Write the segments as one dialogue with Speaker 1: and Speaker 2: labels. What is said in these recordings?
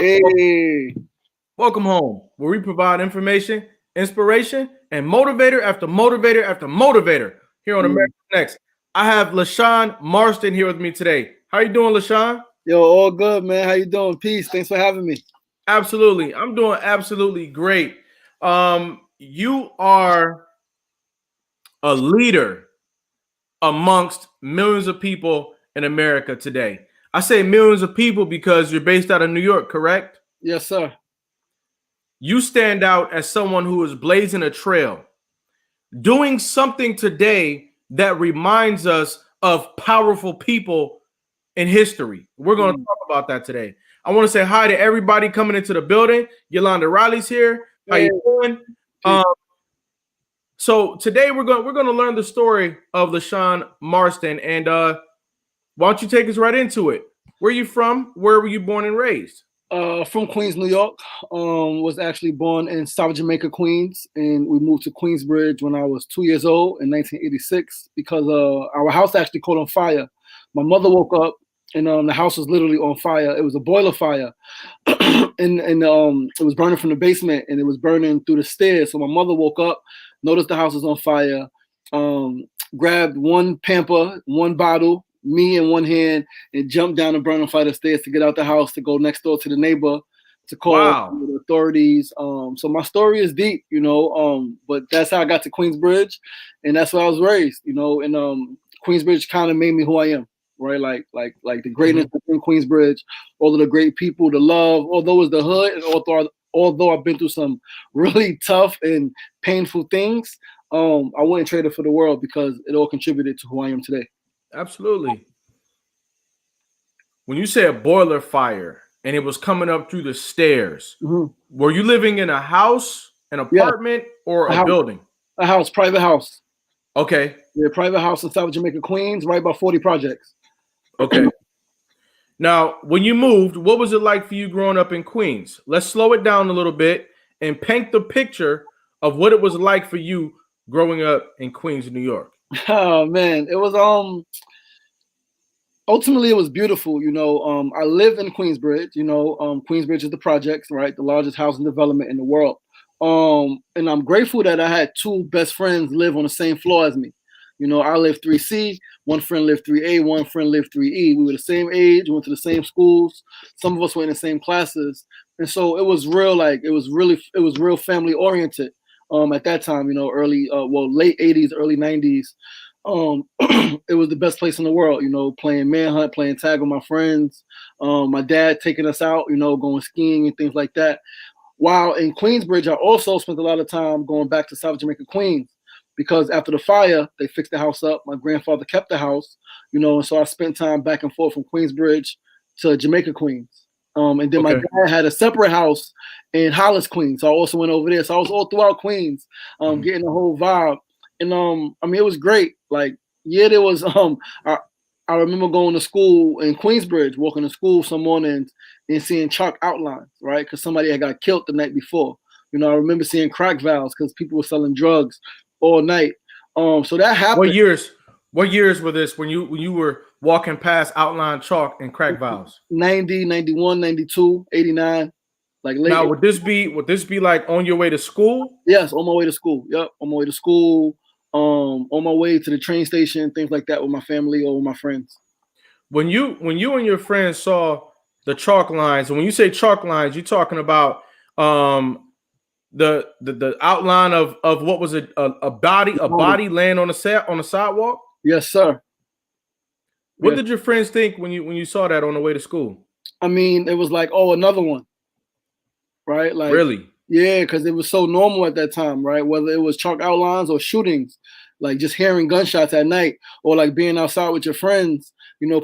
Speaker 1: Hey,
Speaker 2: Welcome home, where we provide information, inspiration, and motivator after motivator after motivator here on
Speaker 1: mm.
Speaker 2: America Next. I have Lashawn Marston here with me today. How you doing, Lashawn?
Speaker 1: Yo, all good, man. How you doing? Peace. Thanks for having me.
Speaker 2: Absolutely. I'm doing absolutely great. You are a leader amongst millions of people in America today. I say millions of people because you're based out of New York, correct?
Speaker 1: Yes, sir.
Speaker 2: You stand out as someone who is blazing a trail, doing something today that reminds us of powerful people in history. We're going to
Speaker 1: Mm.
Speaker 2: talk about that today. I want to say hi to everybody coming into the building. Yolanda Riley's here. How
Speaker 1: Hey,
Speaker 2: you doing?
Speaker 1: peace.
Speaker 2: Um, so today we're going to learn the story of Lashawn Marston, and why don't you take us right into it? Where are you from? Where were you born and raised?
Speaker 1: From Queens, New York. Was actually born in South Jamaica, Queens, and we moved to Queensbridge when I was 2 years old in 1986 because our house actually caught on fire. My mother woke up and the house was literally on fire. It was a boiler fire, and it was burning from the basement and it was burning through the stairs. So my mother woke up, noticed the house was on fire, um, grabbed one pamper, one bottle, me in one hand, and jumped down the burning flight of stairs to get out the house to go next door to the neighbor to call
Speaker 2: Wow.
Speaker 1: the authorities. So my story is deep, but that's how I got to Queensbridge, and that's where I was raised, and Queensbridge kind of made me who I am, right? Like the greatness
Speaker 2: Mhm.
Speaker 1: in Queensbridge, all of the great people, the love, although it's the hood, and although I've been through some really tough and painful things, I wouldn't trade it for the world because it all contributed to who I am today.
Speaker 2: Absolutely. When you say a boiler fire and it was coming up through the stairs,
Speaker 1: Hmm.
Speaker 2: were you living in a house, an
Speaker 1: Yeah,
Speaker 2: apartment, or
Speaker 1: a
Speaker 2: a
Speaker 1: house,
Speaker 2: building?
Speaker 1: a house, private house.
Speaker 2: Okay.
Speaker 1: Yeah, private house in South Jamaica, Queens, right by 40 projects.
Speaker 2: Okay. Now, when you moved, what was it like for you growing up in Queens? Let's slow it down a little bit and paint the picture of what it was like for you growing up in Queens, New York.
Speaker 1: Oh man, it was ultimately it was beautiful. I live in Queensbridge. Queensbridge is the projects, right? The largest housing development in the world. And I'm grateful that I had two best friends live on the same floor as me. I lived 3C, one friend lived 3A, one friend lived 3E. We were the same age, we went to the same schools, some of us were in the same classes. And so it was real, like it was real family oriented at that time, early late 80s, early 90s. It was the best place in the world, playing manhunt, playing tag with my friends, my dad taking us out, going skiing and things like that. While in Queensbridge, I also spent a lot of time going back to South Jamaica, Queens, because after the fire, they fixed the house up. My grandfather kept the house, and so I spent time back and forth from Queensbridge to Jamaica, Queens. And then my
Speaker 2: Okay.
Speaker 1: dad had a separate house in Hollis, Queens. So I also went over there. So I was all throughout Queens,
Speaker 2: Mhm.
Speaker 1: getting the whole vibe. And I mean, it was great. Like, yeah, there was I remember going to school in Queensbridge, walking to school some mornings and seeing chalk outlines, right? Because somebody had got killed the night before. I remember seeing crack valves because people were selling drugs all night. So that
Speaker 2: What
Speaker 1: happened.
Speaker 2: years? What years were this when you were walking past outline chalk and crack valves?
Speaker 1: 90, 91, 92, 89, like
Speaker 2: Now,
Speaker 1: late.
Speaker 2: would this be like on your way to school?
Speaker 1: Yes, on my way to school. Yep, on my way to school. On my way to the train station, things like that with my family or with my friends.
Speaker 2: When you and your friends saw the chalk lines, and when you say chalk lines, you're talking about um the outline of what was it, a body laying on the set on the sidewalk.
Speaker 1: Yes, sir.
Speaker 2: What
Speaker 1: Yes.
Speaker 2: did your friends think when you saw that on the way to school?
Speaker 1: I mean, it was like, oh, another one, right? Like,
Speaker 2: Really?
Speaker 1: yeah, because it was so normal at that time, right? Whether it was chalk outlines or shootings, like just hearing gunshots at night, or like being outside with your friends,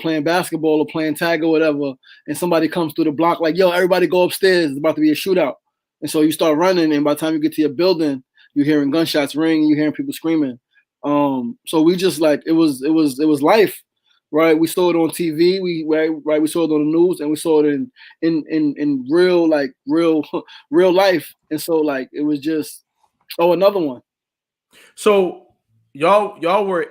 Speaker 1: playing basketball or playing tag or whatever, and somebody comes through the block, like, yo, everybody go upstairs, it's about to be a shootout. And so you start running, and by the time you get to your building, you're hearing gunshots ring, you're hearing people screaming. So we just like it was life, right? We saw it on TV, we saw it on the news, and we saw it in real, like real life. And so like it was just, oh, another one.
Speaker 2: So y'all were,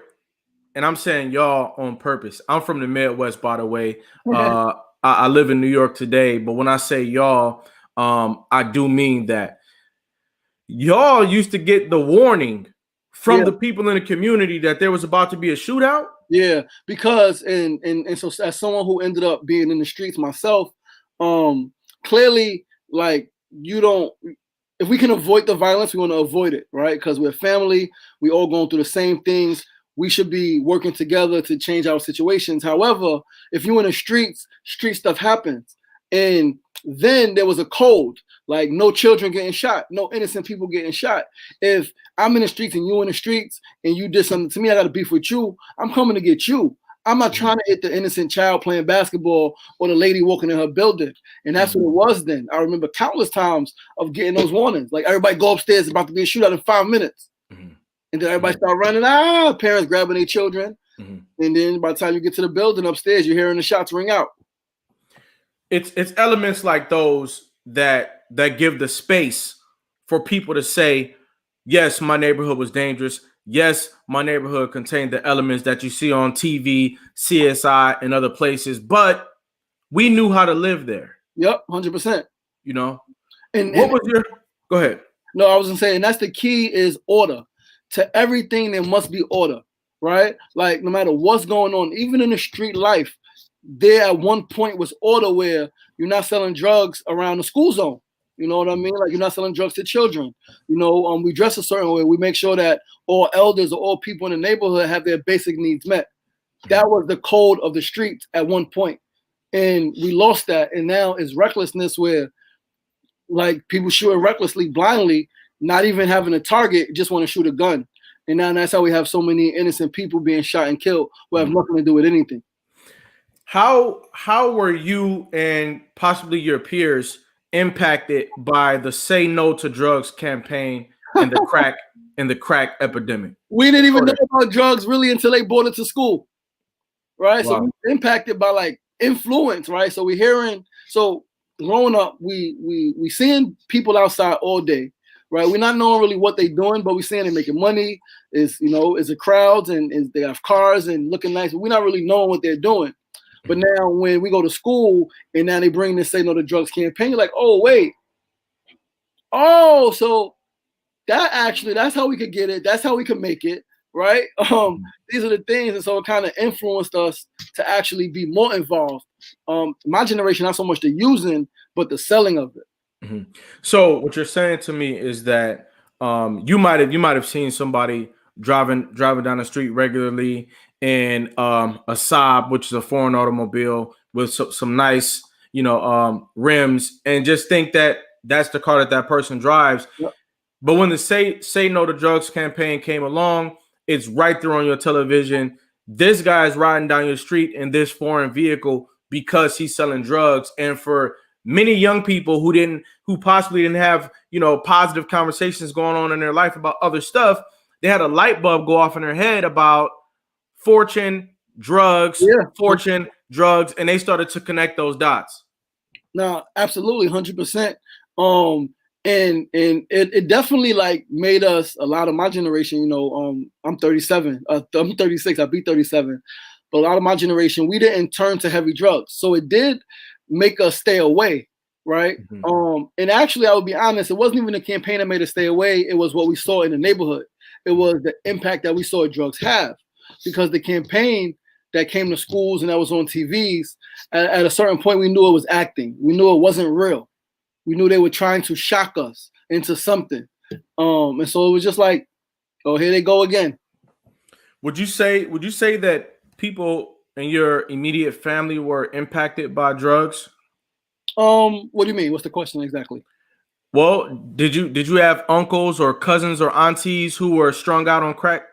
Speaker 2: and I'm saying y'all on purpose. I'm from the Midwest, by the way. Uh, I live in New York today, but when I say y'all, I do mean that y'all used to get the warning from the people in the community that there was about to be a shootout.
Speaker 1: Yeah, because and so as someone who ended up being in the streets myself, clearly, like, you don't, if we can avoid the violence, we want to avoid it, right? Because we're family, we all going through the same things. We should be working together to change our situations. However, if you're in the streets, street stuff happens. And then there was a code, like no children getting shot, no innocent people getting shot. If I'm in the streets and you in the streets and you did something to me, I got to beef with you. I'm coming to get you. I'm not trying to hit the innocent child playing basketball or the lady walking in her building. And that's what it was then. I remember countless times of getting those warnings. Like, everybody go upstairs, it's about to be a shootout in 5 minutes. And then everybody start running, parents grabbing their children. And then by the time you get to the building upstairs, you're hearing the shots ring out.
Speaker 2: It's elements like those that give the space for people to say, yes, my neighborhood was dangerous. Yes, my neighborhood contained the elements that you see on TV, CSI, and other places, but we knew how to live there.
Speaker 1: Yep, 100%.
Speaker 2: You know?
Speaker 1: And
Speaker 2: what was your, go ahead.
Speaker 1: No, I was gonna say, and that's the key, is order. To everything, there must be order, right? Like, no matter what's going on, even in the street life, there at one point was order where you're not selling drugs around the school zone. You know what I mean? Like, you're not selling drugs to children. You know, we dress a certain way. We make sure that all elders or all people in the neighborhood have their basic needs met. That was the code of the streets at one point. And we lost that. And now it's recklessness where, like, people shooting recklessly, blindly, not even having a target, just want to shoot a gun. And now that's how we have so many innocent people being shot and killed who have nothing to do with anything.
Speaker 2: How were you and possibly your peers impacted by the Say No to Drugs campaign and the crack epidemic?
Speaker 1: We didn't even know about drugs really until they brought it to school, right? Wow. So we were impacted by, like, influence, right? So we're hearing, so growing up, we seeing people outside all day, right? We're not knowing really what they're doing, but we're seeing they're making money. Is, you know, is the crowds and they have cars and looking nice. We're not really knowing what they're doing. But now when we go to school and now they bring this Say No to Drugs campaign, you're like, oh, wait. Oh, so that's how we could get it. That's how we could make it, right? These are the things. And so it kind of influenced us to actually be more involved. My generation, not so much the using, but the selling of it.
Speaker 2: So what you're saying to me is that you might have seen somebody driving down the street regularly in a Saab, which is a foreign automobile with some nice, rims, and just think that that's the car that person drives. Yep. But when the Say No to Drugs campaign came along, it's right there on your television. This guy's riding down your street in this foreign vehicle because he's selling drugs. And for many young people who possibly didn't have, positive conversations going on in their life about other stuff, they had a light bulb go off in their head about fortune, drugs, drugs, and they started to connect those dots.
Speaker 1: No, absolutely, 100%. And it definitely, like, made us, a lot of my generation, I'm 37, I'm 36, I'll be 37. But a lot of my generation, we didn't turn to heavy drugs. So it did make us stay away, right? And actually, I would be honest, it wasn't even a campaign that made us stay away. It was what we saw in the neighborhood. It was the impact that we saw drugs have. Because the campaign that came to schools and that was on TVs, at a certain point, we knew it was acting. We knew it wasn't real. We knew they were trying to shock us into something. And so it was just like, oh, here they go again.
Speaker 2: Would you say that people in your immediate family were impacted by drugs?
Speaker 1: What do you mean? What's the question exactly?
Speaker 2: Well, did you have uncles or cousins or aunties who were strung out on crack?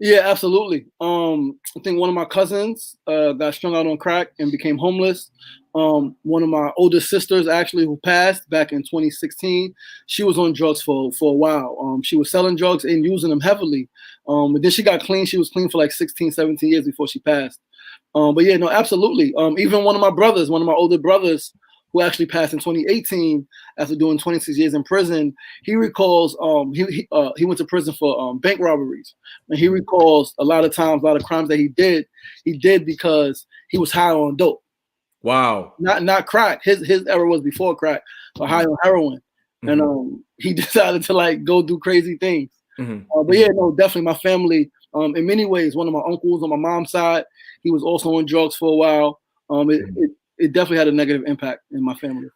Speaker 1: Yeah, absolutely. I think one of my cousins got strung out on crack and became homeless. One of my older sisters, actually, who passed back in 2016, she was on drugs for a while. She was selling drugs and using them heavily. But then she got clean. She was clean for like 16, 17 years before she passed. But yeah, no, absolutely. Even one of my older brothers, who actually passed in 2018 after doing 26 years in prison, he recalls he went to prison for bank robberies. And he recalls a lot of crimes that he did because he was high on dope.
Speaker 2: Wow.
Speaker 1: Not crack. His era was before crack, but high on heroin, and he decided to like go do crazy things. But yeah, no, definitely my family. In many ways, one of my uncles on my mom's side, he was also on drugs for a while. It definitely had a negative impact in my family.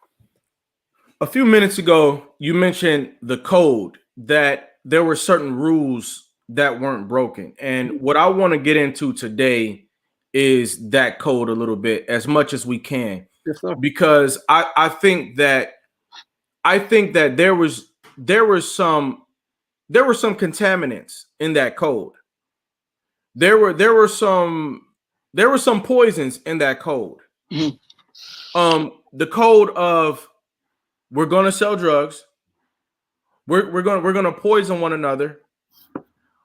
Speaker 2: A few minutes ago, you mentioned the code, that there were certain rules that weren't broken. And what I want to get into today is that code a little bit, as much as we can.
Speaker 1: Yes, sir.
Speaker 2: Because I think that there were some contaminants in that code. There were some poisons in that code. The code of, we're going to sell drugs. We're going to poison one another,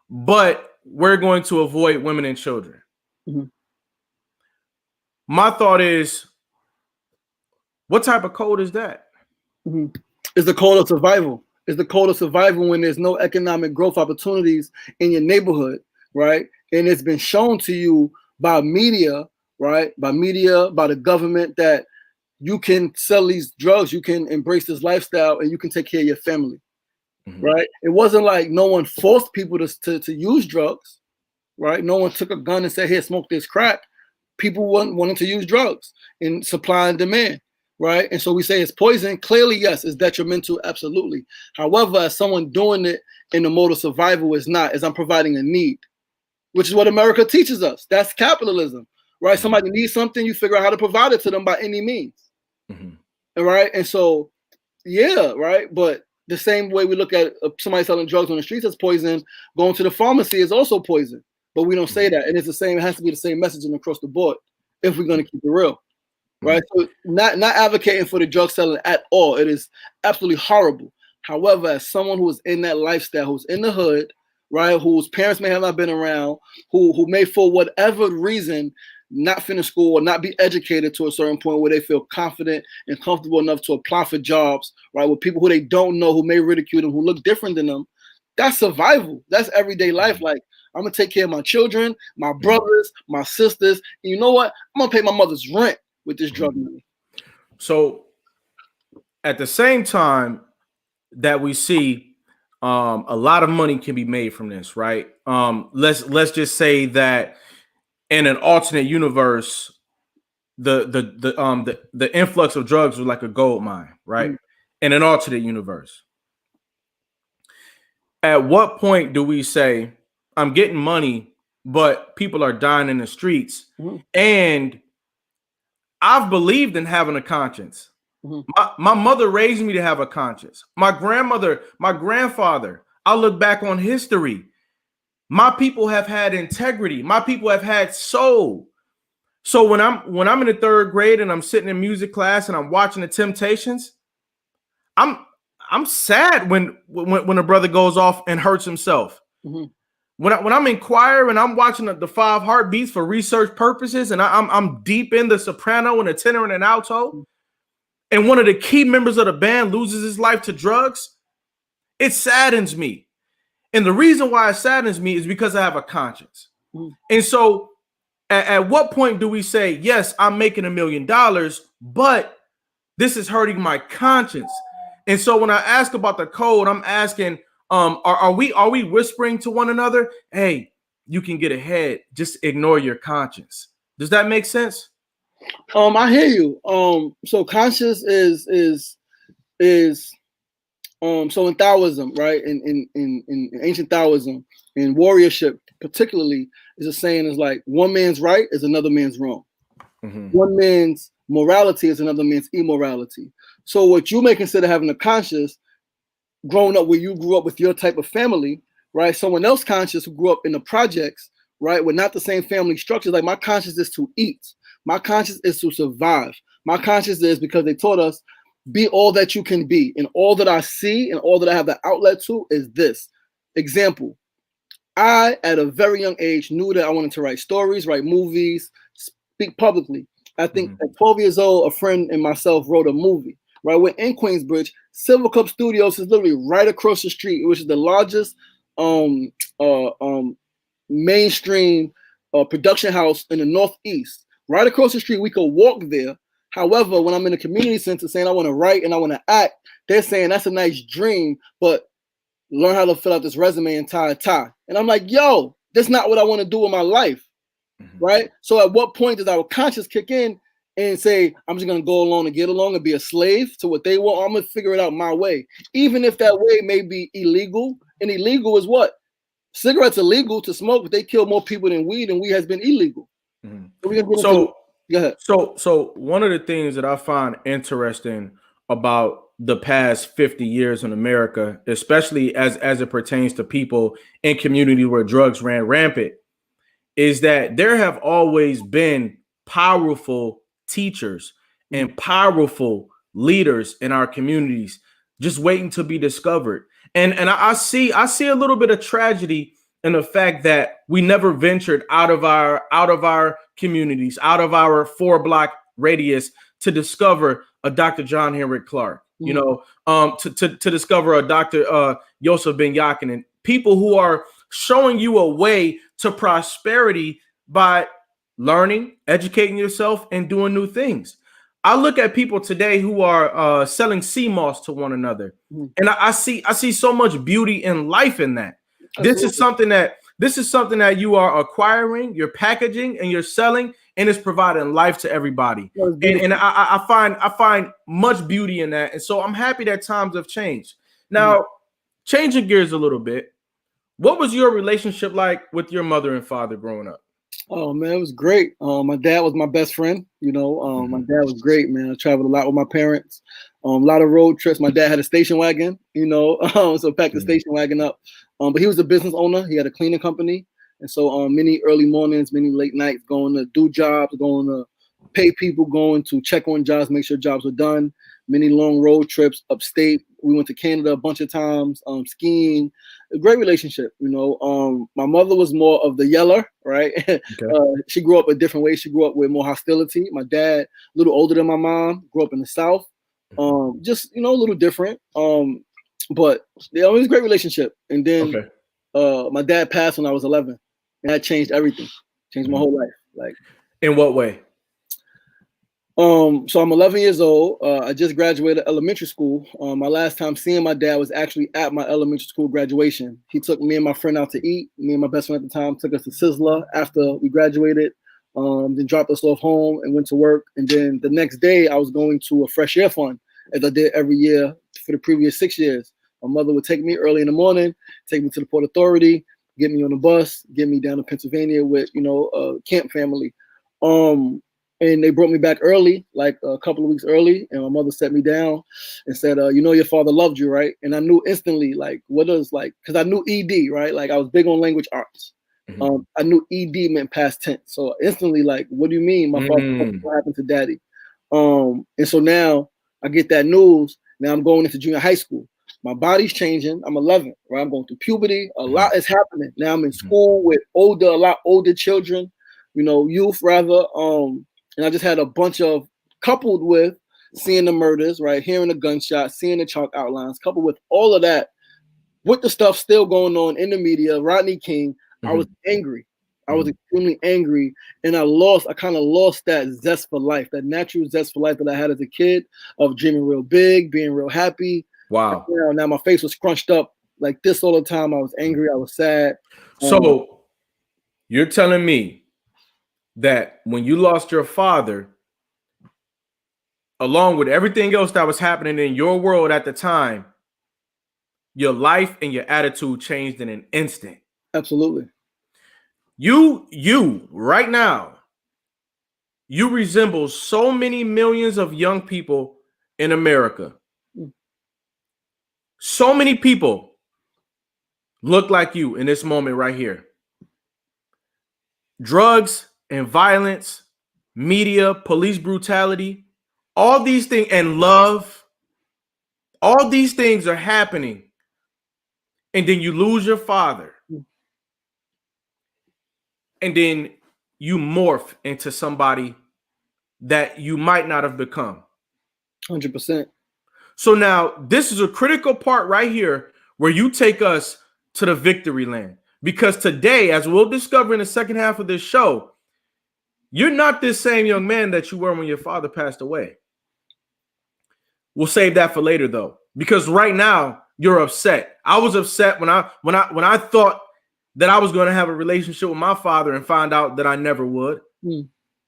Speaker 2: but we're going to avoid women and children. My thought is, what type of code is that?
Speaker 1: It's the code of survival. It's the code of survival when there's no economic growth opportunities in your neighborhood, right? And it's been shown to you by media, right? By the government, that you can sell these drugs, you can embrace this lifestyle, and you can take care of your family, right? It wasn't like no one forced people to use drugs, right? No one took a gun and said, here, smoke this crack. People wanted to use drugs in supply and demand, right? And so we say it's poison. Clearly, yes, it's detrimental, absolutely. However, as someone doing it in the mode of survival is not, as I'm providing a need, which is what America teaches us. That's capitalism, right? Somebody needs something, you figure out how to provide it to them by any means. Right? And so, yeah, right? But the same way we look at somebody selling drugs on the streets as poison, going to the pharmacy is also poison. But we don't say that. And it's the same, it has to be the same messaging across the board if we're going to keep it real. Right? So not advocating for the drug selling at all. It is absolutely horrible. However, as someone who is in that lifestyle, who's in the hood, right, whose parents may have not been around, who may for whatever reason not finish school or not be educated to a certain point where they feel confident and comfortable enough to apply for jobs, right, with people who they don't know, who may ridicule them, who look different than them. That's survival. That's everyday life. Like, I'm gonna take care of my children, my brothers, my sisters. And you know what? I'm gonna pay my mother's rent with this drug money.
Speaker 2: So at the same time that we see a lot of money can be made from this, right? Let's just say that in an alternate universe, the influx of drugs was like a gold mine, right? In an alternate universe. At what point do we say, I'm getting money, but people are dying in the streets? And I've believed in having a conscience. My mother raised me to have a conscience. My grandmother, my grandfather, I look back on history. My people have had integrity. My people have had soul. So when I'm in the third grade and I'm sitting in music class and I'm watching the Temptations, I'm sad when a brother goes off and hurts himself. When I'm in choir and I'm watching the 5 heartbeats for research purposes, and I'm deep in the soprano and the tenor and an alto, and one of the key members of the band loses his life to drugs, it saddens me. And the reason why it saddens me is because I have a conscience. And so at what point do we say, yes, I'm making $1 million, but this is hurting my conscience? And so when I ask about the code, I'm asking, are we whispering to one another, hey, you can get ahead, just ignore your conscience? Does that make sense?
Speaker 1: I hear you. So conscience is so in Taoism, right? In ancient Taoism, in warriorship particularly, is a saying is like, one man's right is another man's wrong. One man's morality is another man's immorality. So what you may consider having a conscience, growing up where you grew up with your type of family, right? Someone else conscious who grew up in the projects, right, with not the same family structure. Like, my conscience is to eat. My conscience is to survive. My conscience is, because they taught us, be all that you can be. And all that I see and all that I have the outlet to is this. Example, I, at a very young age, knew that I wanted to write stories, write movies, speak publicly. I think at 12 years old, a friend and myself wrote a movie, right? We're in Queensbridge. Silver Cup Studios is literally right across the street, which is the largest mainstream production house in the Northeast. Right across the street, we could walk there, However, when I'm in the community center saying I want to write and I want to act, they're saying that's a nice dream, but learn how to fill out this resume and tie a tie. And I'm like, yo, that's not what I want to do in my life, right? So at what point does our conscience kick in and say, I'm just going to go along and get along and be a slave to what they want? I'm going to figure it out my way. Even if that way may be illegal. And illegal is what? Cigarettes are legal to smoke, but they kill more people than weed, and weed has been illegal.
Speaker 2: So one of the things that I find interesting about the past 50 years in America, especially as it pertains to people in communities where drugs ran rampant, is that there have always been powerful teachers and powerful leaders in our communities just waiting to be discovered. And I see a little bit of tragedy in the fact that we never ventured out of our communities, out of our 4-block radius to discover a Dr. John Henrik Clark, you know, to discover a Dr. Yosef Ben Yakinen, people who are showing you a way to prosperity by learning, educating yourself, and doing new things. I look at people today who are selling sea moss to one another, and I see so much beauty and life in that. This is something that you are acquiring, you're packaging, and you're selling, and it's providing life to everybody. And I find much beauty in that, and so I'm happy that times have changed. Now, changing gears a little bit, what was your relationship like with your mother and father growing up?
Speaker 1: Oh man, it was great. My dad was my best friend. You know, my dad was great, man. I traveled a lot with my parents. A lot of road trips. My dad had a station wagon, you know, so packed the station wagon up. But he was a business owner. He had a cleaning company, and so many early mornings, many late nights, going to do jobs, going to pay people, going to check on jobs, make sure jobs were done. Many long road trips upstate. We went to Canada a bunch of times, skiing. A great relationship, you know. My mother was more of the yeller, right? Okay. She grew up a different way. She grew up with more hostility. My dad, a little older than my mom, grew up in the South. Just, you know, a little different. But it was a great relationship. And then my dad passed when I was 11. And that changed everything. Changed my whole life. Like,
Speaker 2: in what way?
Speaker 1: So I'm 11 years old. I just graduated elementary school. My last time seeing my dad was actually at my elementary school graduation. He took me and my friend out to eat. Me and my best friend at the time took us to Sizzler after we graduated, then dropped us off home and went to work. And then the next day I was going to a fresh air fund, as I did every year for the previous 6 years. My mother would take me early in the morning, take me to the Port Authority, get me on the bus, get me down to Pennsylvania with, you know, camp family. And they brought me back early, like a couple of weeks early. And my mother sat me down and said, you know, your father loved you, right? And I knew instantly, like, what is, like, because I knew ED, right? Like, I was big on language arts. I knew ED meant past tense. So instantly, like, what do you mean? My father, what happened to daddy? And so now I get that news. Now I'm going into junior high school. My body's changing. I'm 11, right? I'm going through puberty. A lot is happening. Now I'm in school with a lot older children, you know, youth rather. And I just had a bunch of, coupled with seeing the murders, right? Hearing the gunshots, seeing the chalk outlines, coupled with all of that, with the stuff still going on in the media, Rodney King, I was angry. I was extremely angry. And I kind of lost that zest for life, that natural zest for life that I had as a kid of dreaming real big, being real happy.
Speaker 2: Wow.
Speaker 1: Now my face was scrunched up like this all the time. I was angry. I was sad.
Speaker 2: So you're telling me that when you lost your father, along with everything else that was happening in your world at the time, your life and your attitude changed in an instant.
Speaker 1: Absolutely.
Speaker 2: You right now, you resemble so many millions of young people in America. So many people look like you in this moment right here. Drugs and violence, media, police brutality, all these things, and love, all these things are happening. And then you lose your father. And then you morph into somebody that you might not have become.
Speaker 1: 100%.
Speaker 2: So now this is a critical part right here where you take us to the victory land. Because today, as we'll discover in the second half of this show, You're not this same young man that you were when your father passed away. We'll save that for later, though, because right now you're upset. I was upset when I thought that I was going to have a relationship with my father and find out that I never would.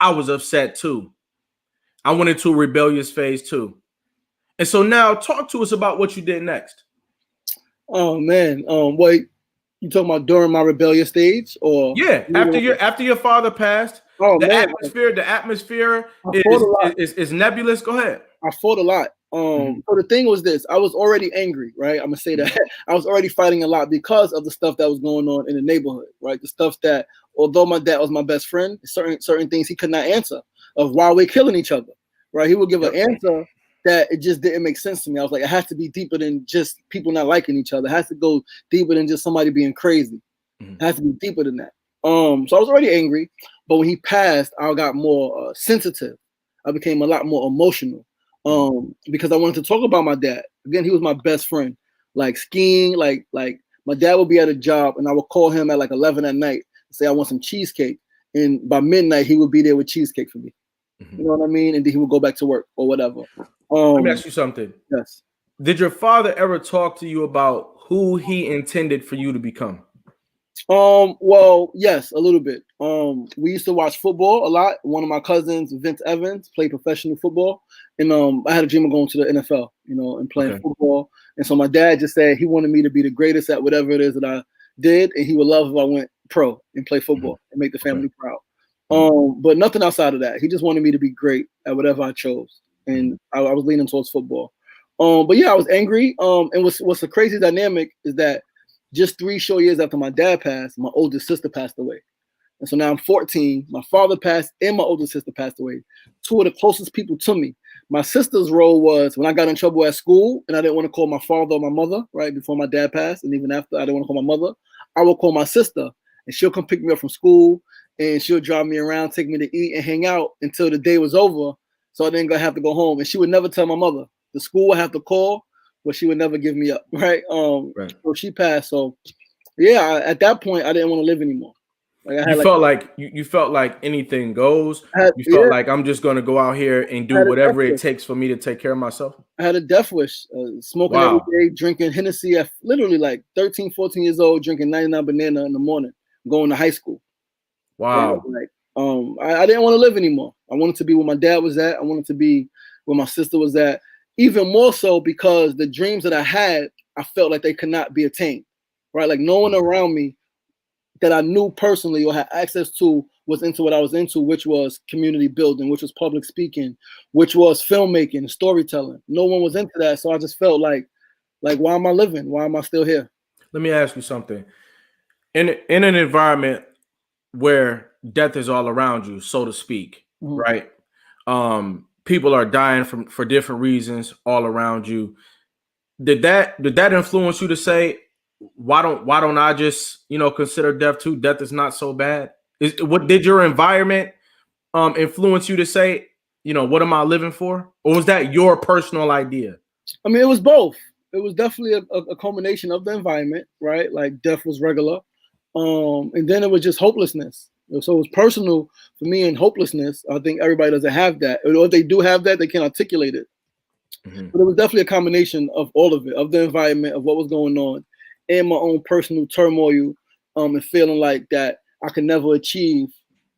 Speaker 2: I was upset too. I went into a rebellious phase too. And so now talk to us about what you did next.
Speaker 1: Oh man. Wait, you talking about during my rebellious stage, or
Speaker 2: yeah, after your father passed?
Speaker 1: Oh
Speaker 2: the
Speaker 1: man,
Speaker 2: atmosphere is nebulous. Go ahead.
Speaker 1: I fought a lot. So the thing was this: I was already angry, right? I'm gonna say that I was already fighting a lot because of the stuff that was going on in the neighborhood, right? The stuff that, although my dad was my best friend, certain things he could not answer of why we're killing each other, right? He would give an answer that it just didn't make sense to me. I was like, it has to be deeper than just people not liking each other. It has to go deeper than just somebody being crazy. It has to be deeper than that. So I was already angry, but when he passed, I got more sensitive. I became a lot more emotional because I wanted to talk about my dad. Again, he was my best friend. Like skiing, like my dad would be at a job, and I would call him at like 11 at night and say I want some cheesecake, and by midnight he would be there with cheesecake for me. You know what I mean? And then he would go back to work or whatever.
Speaker 2: Let me ask you something.
Speaker 1: Yes.
Speaker 2: Did your father ever talk to you about who he intended for you to become?
Speaker 1: Well, yes, a little bit. We used to watch football a lot. One of my cousins, Vince Evans, played professional football, and I had a dream of going to the NFL, and playing football. And so my dad just said he wanted me to be the greatest at whatever it is that I did, and he would love if I went pro and play football and make the family proud. But nothing outside of that. He just wanted me to be great at whatever I chose, and I was leaning towards football. But yeah, I was angry. And what's the crazy dynamic is that just 3 short years after my dad passed, my oldest sister passed away. And so now I'm 14. My father passed and my older sister passed away. 2 of the closest people to me. My sister's role was when I got in trouble at school and I didn't want to call my father or my mother, right, before my dad passed, and even after, I didn't want to call my mother, I would call my sister, and she'll come pick me up from school, and she'll drive me around, take me to eat and hang out until the day was over, so I didn't have to go home. And she would never tell my mother. The school would have to call, but she would never give me up, right? So she passed. So yeah, at that point, I didn't want to live anymore. Like
Speaker 2: you felt like anything goes. You felt like I'm just going to go out here and do whatever it takes for me to take care of myself.
Speaker 1: I had a death wish, smoking every day, drinking Hennessy at literally like 13, 14 years old, drinking 99 Banana in the morning, going to high school.
Speaker 2: Wow.
Speaker 1: Like, I didn't want to live anymore. I wanted to be where my dad was at. I wanted to be where my sister was at. Even more so because the dreams that I had, I felt like they could not be attained, right? Like no one around me that I knew personally or had access to was into what I was into, which was community building, which was public speaking, which was filmmaking and storytelling. No one was into that. So I just felt like why am I living? Why am I still here?
Speaker 2: Let me ask you something. In an environment where death is all around you, so to speak, right? People are dying for different reasons all around you. Did that influence you to say, why don't I just consider death too? Death is not so bad. What did your environment influence you to say, what am I living for? Or was that your personal idea?
Speaker 1: I mean, it was both. It was definitely a culmination of the environment, right? Like death was regular, and then it was just hopelessness. So it was personal for me and hopelessness. I think everybody doesn't have that. Or if they do have that, they can't articulate it. But it was definitely a combination of all of it, of the environment, of what was going on, and my own personal turmoil, and feeling like that I could never achieve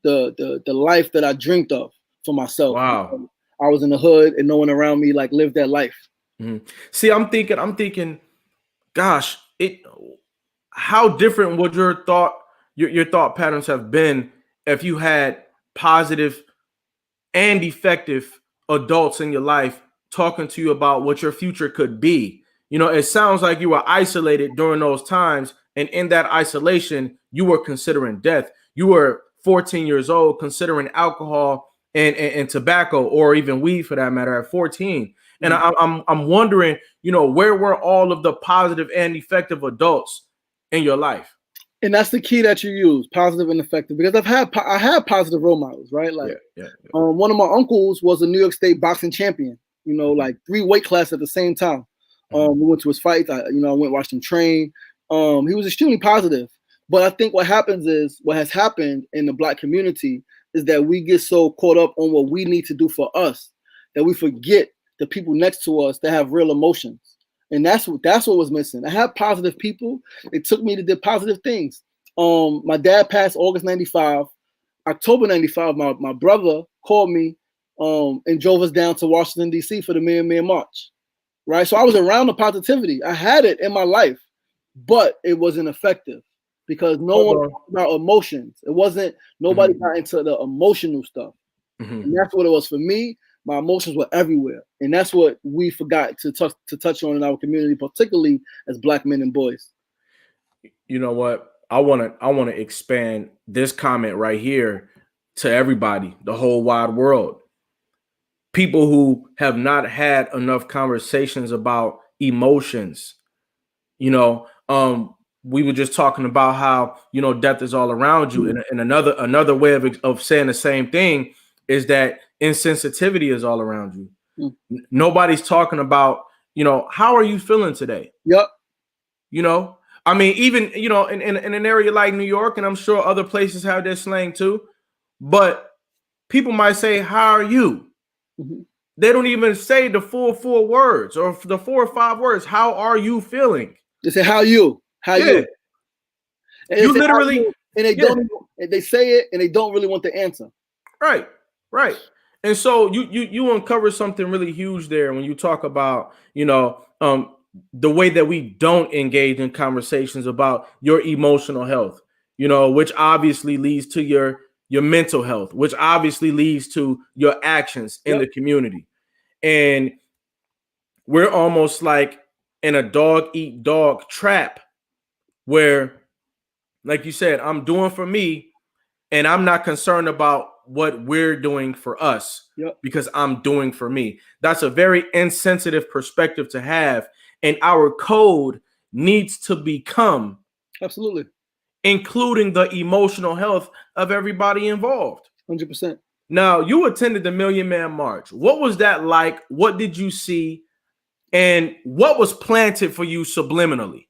Speaker 1: the life that I dreamed of for myself.
Speaker 2: Wow.
Speaker 1: I was in the hood and no one around me like lived that life.
Speaker 2: See, I'm thinking, gosh, how different would your thought patterns have been if you had positive and effective adults in your life talking to you about what your future could be? It sounds like you were isolated during those times, and in that isolation, you were considering death. You were 14 years old, considering alcohol and tobacco, or even weed for that matter, at 14. And I'm wondering, where were all of the positive and effective adults in your life?
Speaker 1: And that's the key that you use, positive and effective, because I had positive role models, right? Like, one of my uncles was a New York State boxing champion. Like 3 weight classes at the same time. We went to his fights. I went watched him train. He was extremely positive. But I think what has happened in the Black community is that we get so caught up on what we need to do for us that we forget the people next to us that have real emotions. And that's what was missing. I had positive people. It took me to do positive things. My dad passed August 95. October 95, my brother called me and drove us down to Washington, D.C. for the Million Man March. Right? So I was around the positivity. I had it in my life, but it wasn't effective because no one talked about emotions. It wasn't, nobody got into the emotional stuff. And that's what it was for me. My emotions were everywhere. And that's what we forgot to touch on in our community, particularly as Black men and boys.
Speaker 2: You know what? I want to expand this comment right here to everybody, the whole wide world. People who have not had enough conversations about emotions. You know, we were just talking about how, you know, death is all around you. And another way of saying the same thing is that insensitivity is all around you. Nobody's talking about, you know, how are you feeling today?
Speaker 1: Yep.
Speaker 2: You know, I mean, even, you know, in an area like New York, and I'm sure other places have their slang too, but people might say, how are you? They don't even say the full 4 words or the 4 or 5 words. How are you feeling?
Speaker 1: They say, how you? How you? And
Speaker 2: you literally,
Speaker 1: and they don't, they say it and they don't really want the answer.
Speaker 2: Right, right. And so you uncover something really huge there when you talk about, you know, the way that we don't engage in conversations about your emotional health, you know, which obviously leads to your mental health, which obviously leads to your actions in the community. And we're almost like in a dog eat dog trap where, like you said, I'm doing for me and I'm not concerned about what we're doing for us because I'm doing for me. That's a very insensitive perspective to have. And our code needs to become
Speaker 1: absolutely
Speaker 2: including the emotional health of everybody involved.
Speaker 1: 100%.
Speaker 2: Now, you attended the Million Man March. What was that like? What did you see? And what was planted for you subliminally?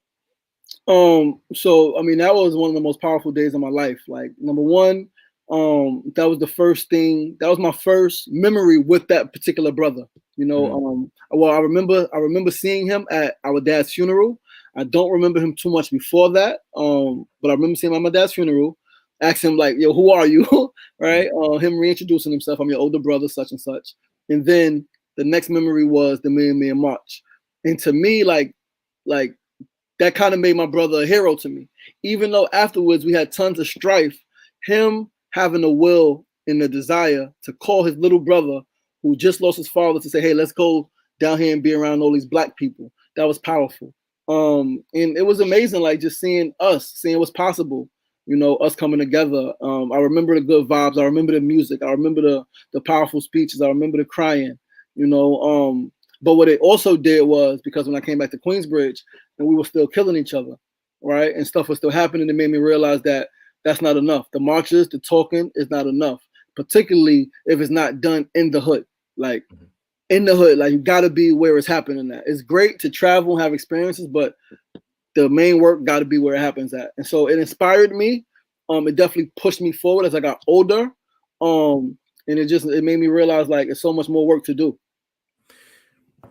Speaker 1: So I mean, that was one of the most powerful days of my life. Like, number one, that was the first thing, that was my first memory with that particular brother. You know, well, I remember seeing him at our dad's funeral. I don't remember him too much before that. But I remember seeing him at my dad's funeral, asking him like, yo, who are you? Right? Him reintroducing himself. I'm your older brother, such and such. And then the next memory was the Million Man March. And to me, like that kind of made my brother a hero to me. Even though afterwards we had tons of strife, him having the will and the desire to call his little brother who just lost his father to say, hey, let's go down here and be around all these Black people. That was powerful. And it was amazing, like just seeing what's possible, you know, us coming together. I remember the good vibes. I remember the music. I remember the powerful speeches. I remember the crying, you know. But what it also did was, because when I came back to Queensbridge and we were still killing each other, right, and stuff was still happening, it made me realize that that's not enough. The marches, the talking is not enough, particularly if it's not done in the hood. Like in the hood, like you gotta be where it's happening at. It's great to travel and have experiences, but the main work gotta be where it happens at. And so it inspired me. It definitely pushed me forward as I got older. And it made me realize like it's so much more work to do.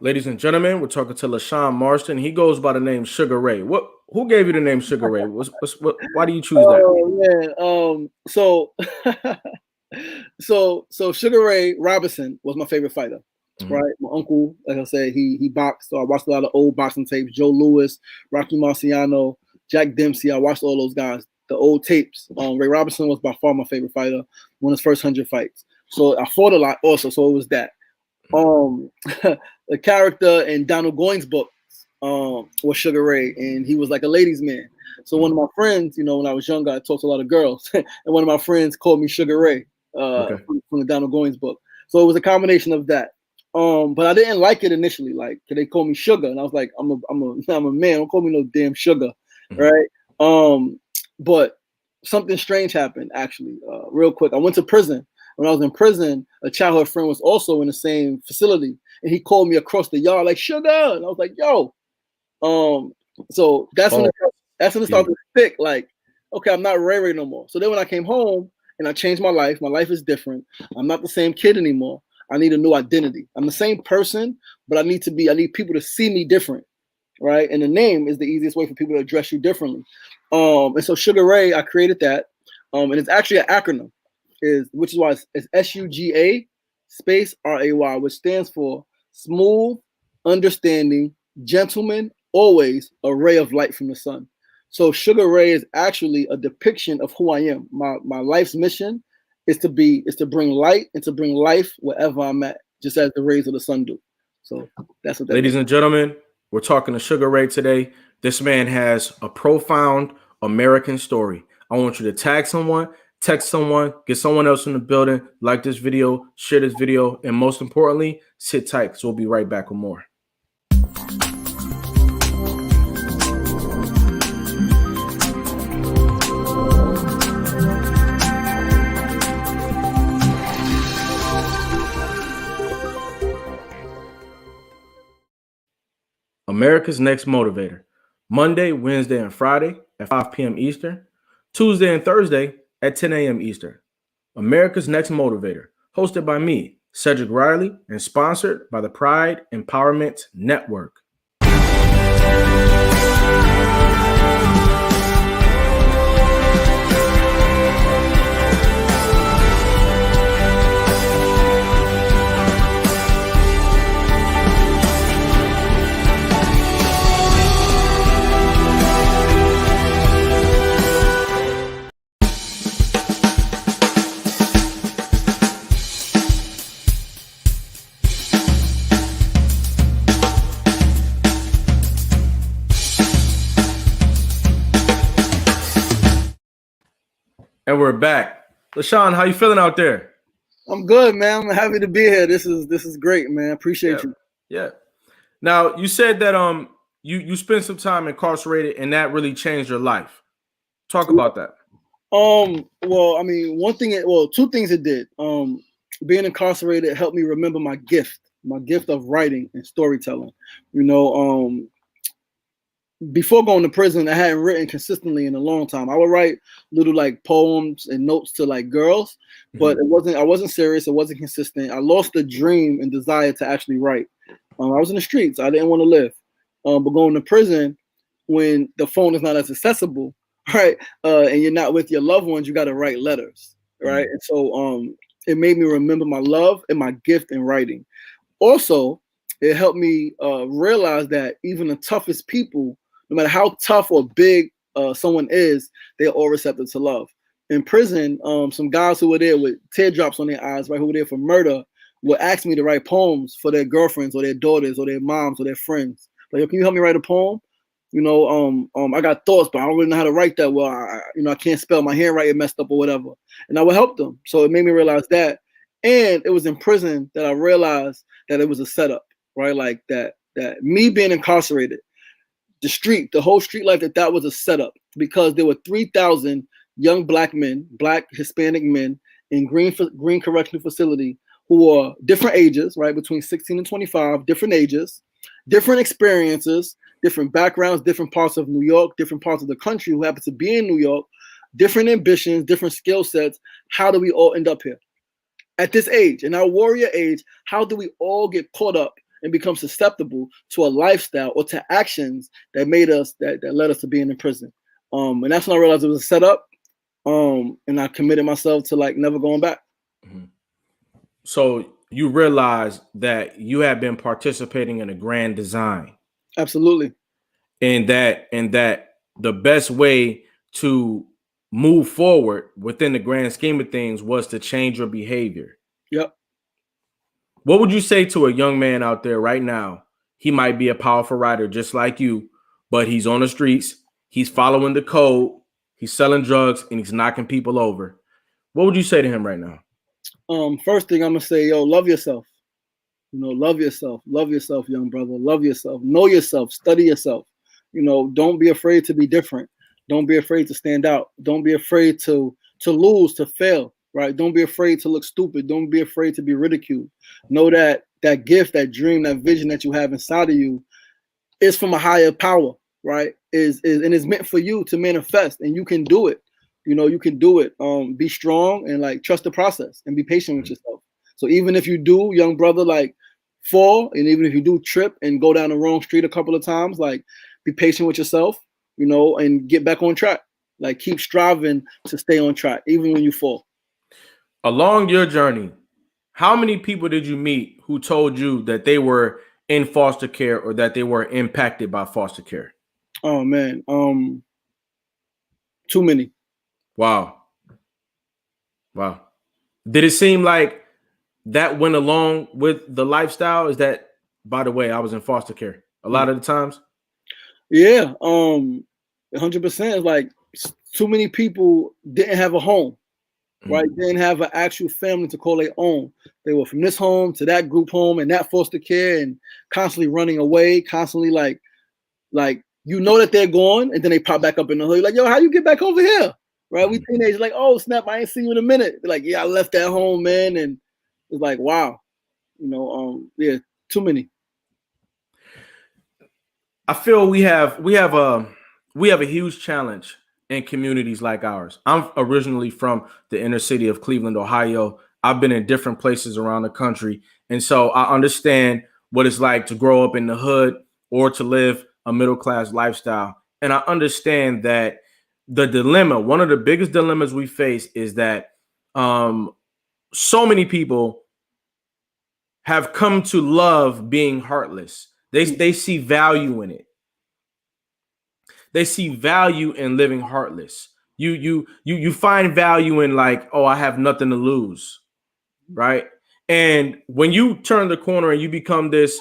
Speaker 2: Ladies and gentlemen, we're talking to Lashawn Marston. He goes by the name Sugar Ray. Who gave you the name Sugar Ray? Why do you choose that?
Speaker 1: Oh man. So Sugar Ray Robinson was my favorite fighter. Right, my uncle, like I said, he boxed. So I watched a lot of old boxing tapes. Joe Louis, Rocky Marciano, Jack Dempsey. I watched all those guys, the old tapes. Ray Robinson was by far my favorite fighter. Won his first 100 fights. So I fought a lot also. So it was that. The character in Donald Goines' book was Sugar Ray, and he was like a ladies' man. So one of my friends, you know, when I was younger, I talked to a lot of girls, and one of my friends called me SugarRay from the Donald Goines book. So it was a combination of that. But I didn't like it initially. Like, they call me Sugar, and I was like, I'm a man. Don't call me no damn Sugar, right? But something strange happened actually. Real quick, I went to prison. When I was in prison, a childhood friend was also in the same facility, and he called me across the yard like Sugar, and I was like, yo. So that's when it started to stick. Like, okay, I'm not Ray Ray no more. So then when I came home, and I changed my life. My life is different. I'm not the same kid anymore. I need a new identity. I'm the same person, but I need people to see me different, right? And the name is the easiest way for people to address you differently. And so Sugar Ray, I created that, and it's actually an acronym, which is why it's SUGA space RAY, which stands for Smooth, Understanding, Gentleman, Always a Ray of Light from the Sun. So Sugar Ray is actually a depiction of who I am. My life's mission is to bring light and to bring life wherever I'm at, just as the rays of the sun do. So that's what that
Speaker 2: Ladies and gentlemen, we're talking to Sugar Ray today. This man has a profound American story. I want you to tag someone, text someone, get someone else in the building, like this video, share this video, and most importantly, sit tight because we'll be right back with more. America's Next Motivator, Monday, Wednesday, and Friday at 5 p.m. Eastern, Tuesday and Thursday at 10 a.m. Eastern. America's Next Motivator, hosted by me, Cedric Riley, and sponsored by the Pride Empowerment Network. And we're back. Lashawn, how you feeling out there?
Speaker 1: I'm good, man. I'm happy to be here. This is great, man. Appreciate you.
Speaker 2: Yeah. Now, you said that you spent some time incarcerated and that really changed your life. Talk about that.
Speaker 1: Well, I mean, two things it did. Being incarcerated helped me remember my gift of writing and storytelling. Before going to prison, I hadn't written consistently in a long time. I would write little like poems and notes to like girls, but I wasn't serious. It wasn't consistent. I lost the dream and desire to actually write. I was in the streets. I didn't want to live. But going to prison, when the phone is not as accessible, right, and you're not with your loved ones, you got to write letters, right? And so it made me remember my love and my gift in writing. Also, it helped me realize that even the toughest people, no matter how tough or big someone is, they're all receptive to love. In prison, some guys who were there with teardrops on their eyes, right, who were there for murder, would ask me to write poems for their girlfriends or their daughters or their moms or their friends. Like, can you help me write a poem? I got thoughts, but I don't really know how to write that well. I can't spell, my handwriting messed up or whatever. And I would help them. So it made me realize that. And it was in prison that I realized that it was a setup, right? Like that me being incarcerated, the whole street life, that was a setup, because there were 3,000 young black Hispanic men in Green Correctional Facility who are different ages, right? Between 16 and 25, different ages, different experiences, different backgrounds, different parts of New York, different parts of the country who happen to be in New York, different ambitions, different skill sets. How do we all end up here? At this age, in our warrior age, how do we all get caught up and become susceptible to a lifestyle or to actions that led us to being in prison? And that's when I realized it was a setup. And I committed myself to like never going back.
Speaker 2: Mm-hmm. So you realized that you had been participating in a grand design.
Speaker 1: Absolutely.
Speaker 2: And that the best way to move forward within the grand scheme of things was to change your behavior.
Speaker 1: Yep.
Speaker 2: What would you say to a young man out there right now? He might be a powerful writer just like you, but he's on the streets. He's following the code. He's selling drugs and he's knocking people over. What would you say to him right now?
Speaker 1: First thing I'm going to say, love yourself. Love yourself. Love yourself, young brother. Love yourself. Know yourself. Study yourself. Don't be afraid to be different. Don't be afraid to stand out. Don't be afraid to lose, to fail, right? Don't be afraid to look stupid. Don't be afraid to be ridiculed. Know that gift, that dream, that vision that you have inside of you is from a higher power, right? And is meant for you to manifest, and you can do it. You know, you can do it. Be strong and like trust the process and be patient with yourself. So even if you do, young brother, like fall, and even if you do trip and go down the wrong street a couple of times, like be patient with yourself, you know, and get back on track. Like keep striving to stay on track, even when you fall.
Speaker 2: Along your journey, how many people did you meet who told you that they were in foster care or that they were impacted by foster care?
Speaker 1: Oh man, too many.
Speaker 2: Wow. Wow. Did it seem like that went along with the lifestyle? Is that, by the way, I was in foster care a lot of the times?
Speaker 1: Yeah, 100%. Is like too many people didn't have a home, right? Didn't have an actual family to call their own. They were from this home to that group home and that foster care, and constantly running away, constantly like you know that they're gone, and then they pop back up in the hood. Like, yo, how you get back over here? Right? We teenagers like, oh snap, I ain't seen you in a minute. They're like, yeah, I left that home, man, and it's like, wow, you know, yeah, too many.
Speaker 2: I feel we have a huge challenge in communities like ours. I'm originally from the inner city of Cleveland, Ohio. I've been in different places around the country, and so I understand what it's like to grow up in the hood or to live a middle class lifestyle. And I understand that the dilemma, one of the biggest dilemmas we face, is that so many people have come to love being heartless. They see value in it. They see value in living heartless. You find value in like, oh, I have nothing to lose, right? And when you turn the corner and you become this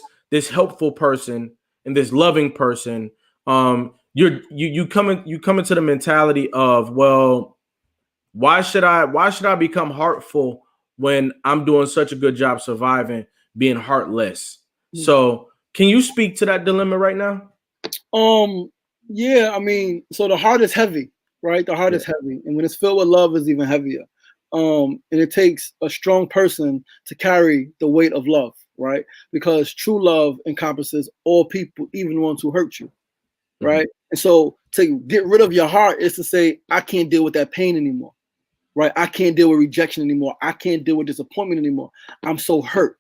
Speaker 2: helpful person and this loving person, you come into the mentality of, well, why should I become heartful when I'm doing such a good job surviving being heartless? So can you speak to that dilemma right now?
Speaker 1: Yeah, I mean, so the heart is heavy, right? The heart is heavy, and when it's filled with love, it's even heavier. And it takes a strong person to carry the weight of love, right? Because true love encompasses all people, even the ones who hurt you, right? And so to get rid of your heart is to say, I can't deal with that pain anymore, right? I can't deal with rejection anymore. I can't deal with disappointment anymore. I'm so hurt.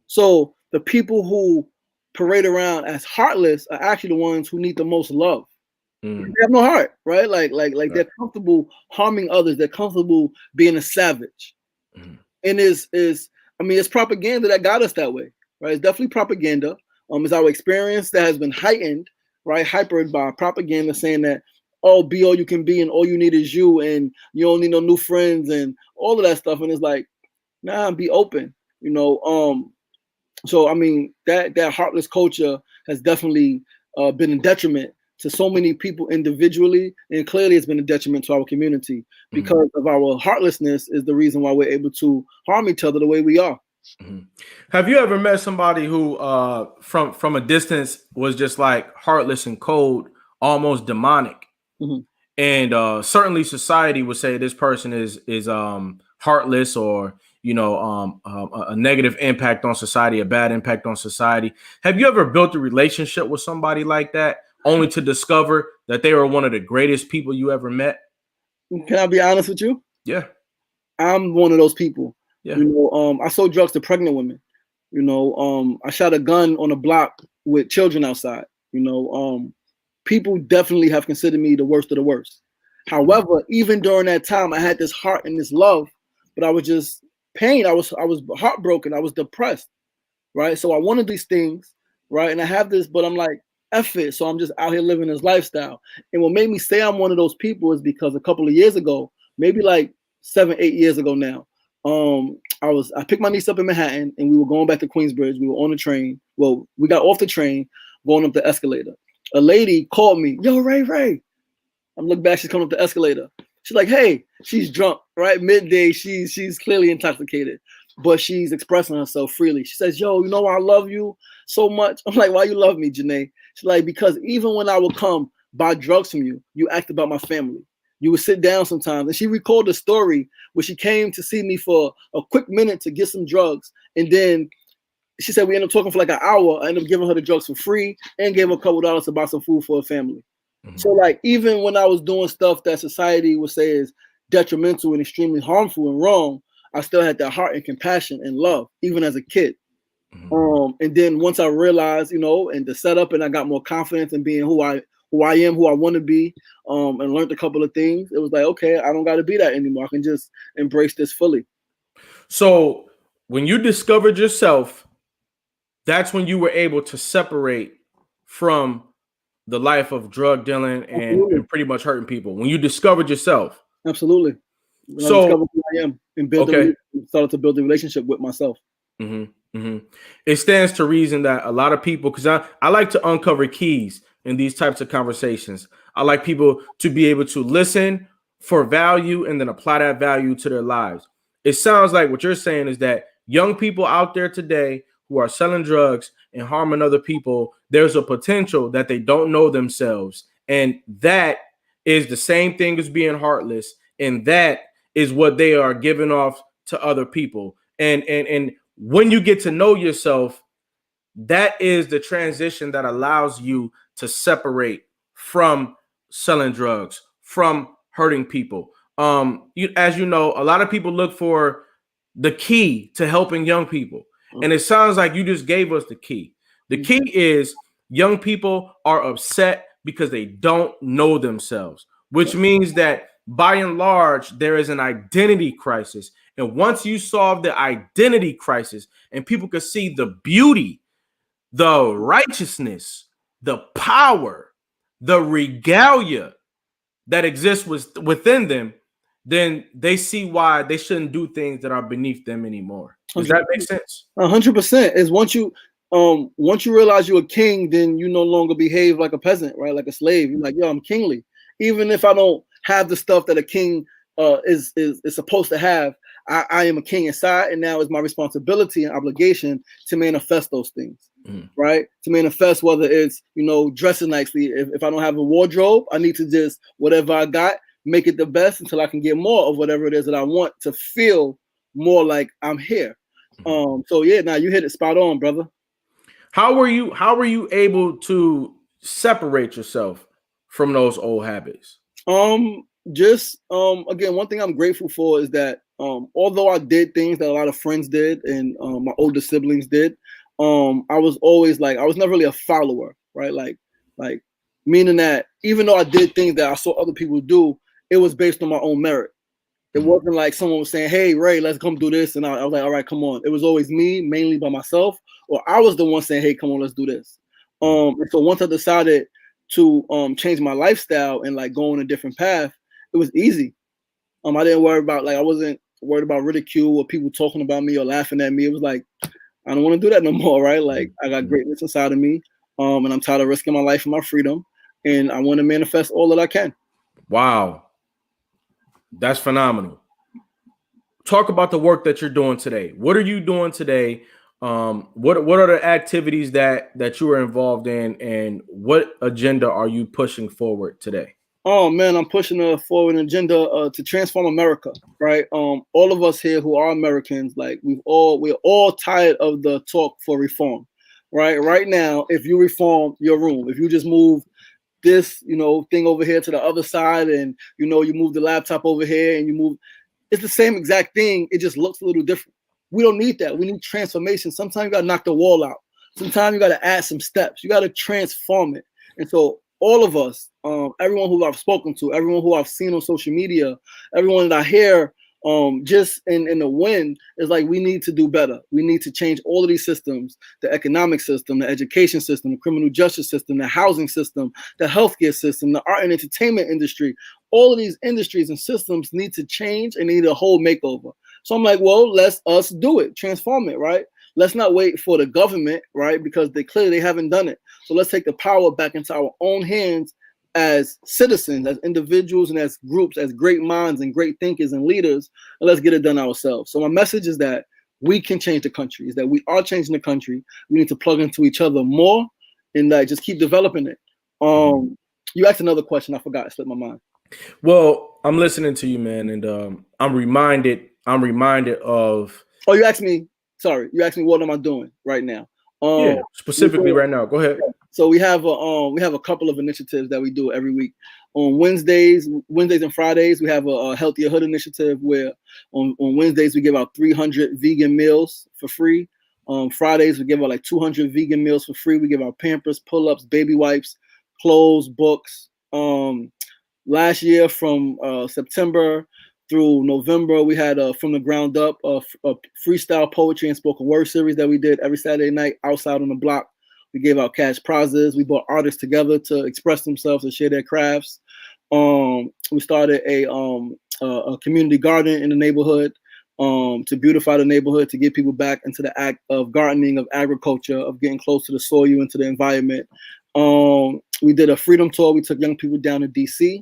Speaker 1: So the people who parade around as heartless are actually the ones who need the most love. They have no heart, right? Like they're comfortable harming others. They're comfortable being a savage. And I mean, it's propaganda that got us that way, right? It's definitely propaganda. It's our experience that has been heightened, right? Hypered by propaganda saying that, oh, be all you can be and all you need is you and you don't need no new friends and all of that stuff. And it's like, nah, be open, you know. So I mean, that heartless culture has definitely been a detriment to so many people individually, and clearly it's been a detriment to our community because of our heartlessness is the reason why we're able to harm each other the way we are.
Speaker 2: Have you ever met somebody who from a distance was just like heartless and cold, almost demonic? And certainly society would say this person is heartless, or a negative impact on society, a bad impact on society. Have you ever built a relationship with somebody like that only to discover that they were one of the greatest people you ever met?
Speaker 1: Can I be honest with you?
Speaker 2: Yeah.
Speaker 1: I'm one of those people.
Speaker 2: Yeah.
Speaker 1: You know, I sold drugs to pregnant women. You know, I shot a gun on a block with children outside. You know, people definitely have considered me the worst of the worst. However, even during that time, I had this heart and this love, but I was just pained. I was heartbroken. I was depressed, right? So I wanted these things, right? And I have this, but I'm like, F it. So I'm just out here living this lifestyle. And what made me say I'm one of those people is because a couple of years ago, maybe like 7, 8 years ago now, I picked my niece up in Manhattan and we were going back to Queensbridge. We were on the train. Well, we got off the train, going up the escalator. A lady called me, yo, Ray. I'm looking back, she's coming up the escalator. She's like, hey, she's drunk, right? Midday, she's clearly intoxicated, but she's expressing herself freely. She says, yo, you know I love you so much. I'm like, why you love me, Janae? She's like, because even when I would come buy drugs from you, you asked about my family. You would sit down sometimes. And she recalled a story where she came to see me for a quick minute to get some drugs. And then she said we ended up talking for like an hour. I ended up giving her the drugs for free and gave her a couple dollars to buy some food for her family. So like even when I was doing stuff that society would say is detrimental and extremely harmful and wrong, I still had that heart and compassion and love, even as a kid. And then once I realized, and the setup, and I got more confidence in being who I am, who I want to be, and learned a couple of things, it was like, okay, I don't got to be that anymore. I can just embrace this fully.
Speaker 2: So when you discovered yourself, that's when you were able to separate from the life of drug dealing and pretty much hurting people. When you discovered yourself.
Speaker 1: Absolutely. When I discovered who I am and started to build a relationship with myself.
Speaker 2: It stands to reason that a lot of people, because I like to uncover keys in these types of conversations. I like people to be able to listen for value and then apply that value to their lives. It sounds like what you're saying is that young people out there today who are selling drugs and harming other people, there's a potential that they don't know themselves. And that is the same thing as being heartless. And that is what they are giving off to other people. And when you get to know yourself, that is the transition that allows you to separate from selling drugs, from hurting people. As you know, a lot of people look for the key to helping young people. And it sounds like you just gave us the key. The key is young people are upset because they don't know themselves, which means that by and large, there is an identity crisis. And once you solve the identity crisis and people can see the beauty, the righteousness, the power, the regalia that exists within them, then they see why they shouldn't do things that are beneath them anymore. Does that make sense?
Speaker 1: 100% is once you realize you're a king, then you no longer behave like a peasant, right? Like a slave. You're like, yo, I'm kingly. Even if I don't have the stuff that a king is supposed to have, I am a king inside, and now it's my responsibility and obligation to manifest those things, right? To manifest whether it's, dressing nicely. If I don't have a wardrobe, I need to just, whatever I got, make it the best until I can get more of whatever it is that I want to feel more like I'm here. So yeah, now you hit it spot on, brother.
Speaker 2: How were you able to separate yourself from those old habits?
Speaker 1: Again, one thing I'm grateful for is that although I did things that a lot of friends did and my older siblings did, I was always I was never really a follower, right? Like meaning that even though I did things that I saw other people do, it was based on my own merit. It wasn't like someone was saying, hey, Ray, let's come do this. And I was like, all right, come on. It was always me, mainly by myself, or I was the one saying, hey, come on, let's do this. And so once I decided to change my lifestyle and go on a different path, it was easy. I didn't worry about, I wasn't worried about ridicule or people talking about me or laughing at me. It was like, I don't want to do that no more, right? I got greatness inside of me, and I'm tired of risking my life and my freedom, and I want to manifest all that I can.
Speaker 2: Wow. That's phenomenal. Talk about the work that you're doing today. What are you doing today? What are the activities that you are involved in, and what agenda are you pushing forward today?
Speaker 1: Oh man, I'm pushing forward an agenda to transform America, right? All of us here who are Americans, we're all tired of the talk for reform, right? Right now, if you reform your room, if you just move this, thing over here to the other side, and you move the laptop over here, and you move, it's the same exact thing. It just looks a little different. We don't need that. We need transformation. Sometimes you got to knock the wall out. Sometimes you got to add some steps. You got to transform it. And so all of us, everyone who I've spoken to, everyone who I've seen on social media, everyone that I hear just in the wind is we need to do better. We need to change all of these systems, the economic system, the education system, the criminal justice system, the housing system, the healthcare system, the art and entertainment industry. All of these industries and systems need to change and need a whole makeover. So I'm like, well, let's us do it, transform it, right? Let's not wait for the government, right? Because they haven't done it. So let's take the power back into our own hands as citizens, as individuals, and as groups, as great minds and great thinkers and leaders, and let's get it done ourselves. So my message is that we can change the country, is that we are changing the country. We need to plug into each other more and just keep developing it. You asked another question. I forgot. It slipped my mind.
Speaker 2: Well, I'm listening to you, man, and I'm reminded of.
Speaker 1: Oh, you asked me. Sorry, you asked me what am I doing right now?
Speaker 2: Yeah, specifically right now. Go ahead.
Speaker 1: So we have a couple of initiatives that we do every week. On Wednesdays and Fridays, we have a Healthier Hood initiative where on Wednesdays we give out 300 vegan meals for free. Fridays we give out like 200 vegan meals for free. We give out Pampers, pull-ups, baby wipes, clothes, books. Last year from September through November, we had From the Ground Up, a freestyle poetry and spoken word series that we did every Saturday night outside on the block. We gave out cash prizes. We brought artists together to express themselves and share their crafts. We started a community garden in the neighborhood to beautify the neighborhood, to get people back into the act of gardening, of agriculture, of getting close to the soil and to the environment. We did a freedom tour. We took young people down to DC